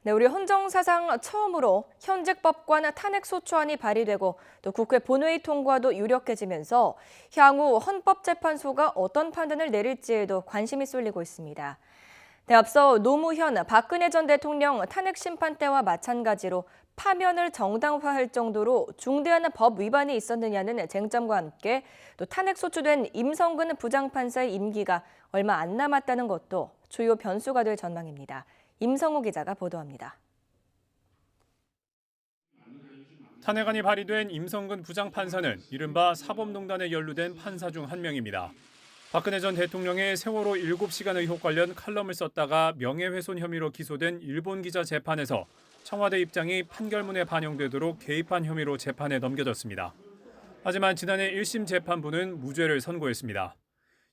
네, 우리 헌정사상 처음으로 현직 법관 탄핵소추안이 발의되고 또 국회 본회의 통과도 유력해지면서 향후 헌법재판소가 어떤 판단을 내릴지에도 관심이 쏠리고 있습니다. 네, 앞서 노무현, 박근혜 전 대통령 탄핵 심판 때와 마찬가지로 파면을 정당화할 정도로 중대한 법 위반이 있었느냐는 쟁점과 함께 또 탄핵 소추된 임성근 부장판사의 임기가 얼마 안 남았다는 것도 주요 변수가 될 전망입니다. 임성호 기자가 보도합니다. 탄핵안이 발의된 임성근 부장판사는 이른바 사법농단에 연루된 판사 중 한 명입니다. 박근혜 전 대통령의 세월호 7시간 의혹 관련 칼럼을 썼다가 명예훼손 혐의로 기소된 일본 기자 재판에서 청와대 입장이 판결문에 반영되도록 개입한 혐의로 재판에 넘겨졌습니다. 하지만 지난해 1심 재판부는 무죄를 선고했습니다.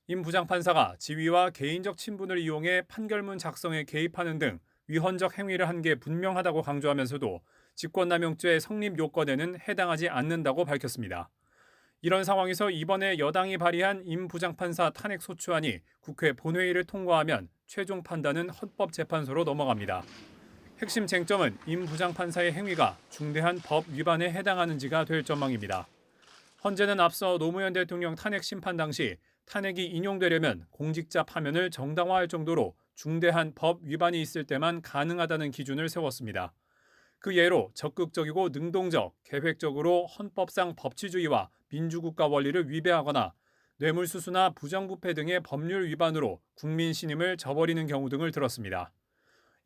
임 부장판사가 지위와 개인적 친분을 이용해 판결문 작성에 개입하는 등 위헌적 행위를 한 게 분명하다고 강조하면서도 직권남용죄 성립 요건에는 해당하지 않는다고 밝혔습니다. 이런 상황에서 이번에 여당이 발의한 임 부장판사 탄핵소추안이 국회 본회의를 통과하면 최종 판단은 헌법재판소로 넘어갑니다. 핵심 쟁점은 임 부장판사의 행위가 중대한 법 위반에 해당하는지가 될 전망입니다. 헌재는 앞서 노무현 대통령 탄핵 심판 당시 탄핵이 인용되려면 공직자 파면을 정당화할 정도로 중대한 법 위반이 있을 때만 가능하다는 기준을 세웠습니다. 그 예로 적극적이고 능동적, 계획적으로 헌법상 법치주의와 민주국가 원리를 위배하거나 뇌물수수나 부정부패 등의 법률 위반으로 국민 신임을 저버리는 경우 등을 들었습니다.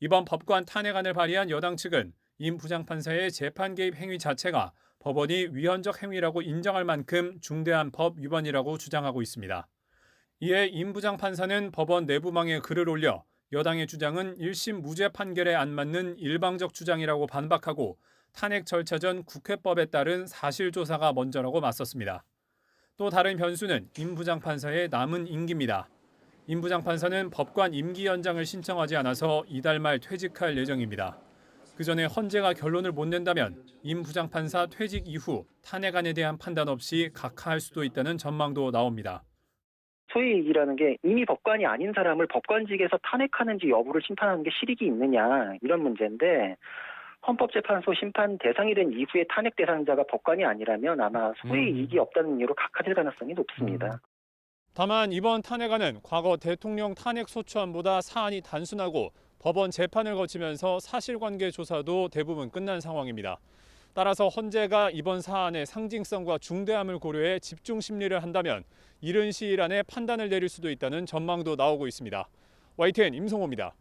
이번 법관 탄핵안을 발의한 여당 측은 임 부장판사의 재판 개입 행위 자체가 법원이 위헌적 행위라고 인정할 만큼 중대한 법 위반이라고 주장하고 있습니다. 이에 임 부장판사는 법원 내부망에 글을 올려 여당의 주장은 1심 무죄 판결에 안 맞는 일방적 주장이라고 반박하고 탄핵 절차 전 국회법에 따른 사실조사가 먼저라고 맞섰습니다. 또 다른 변수는 임 부장판사의 남은 임기입니다. 임 부장판사는 법관 임기 연장을 신청하지 않아서 이달 말 퇴직할 예정입니다. 그 전에 헌재가 결론을 못 낸다면 임 부장판사 퇴직 이후 탄핵안에 대한 판단 없이 각하할 수도 있다는 전망도 나옵니다. 소위 얘기라는 게 이미 법관이 아닌 사람을 법관직에서 탄핵하는지 여부를 심판하는 게 실익이 있느냐 이런 문제인데 헌법재판소 심판 대상이 된 이후에 탄핵 대상자가 법관이 아니라면 아마 소위 이익이 없다는 이유로 각하될 가능성이 높습니다. 다만 이번 탄핵안은 과거 대통령 탄핵 소추안보다 사안이 단순하고 법원 재판을 거치면서 사실관계 조사도 대부분 끝난 상황입니다. 따라서 헌재가 이번 사안의 상징성과 중대함을 고려해 집중 심리를 한다면 이른 시일 안에 판단을 내릴 수도 있다는 전망도 나오고 있습니다. YTN 임성호입니다.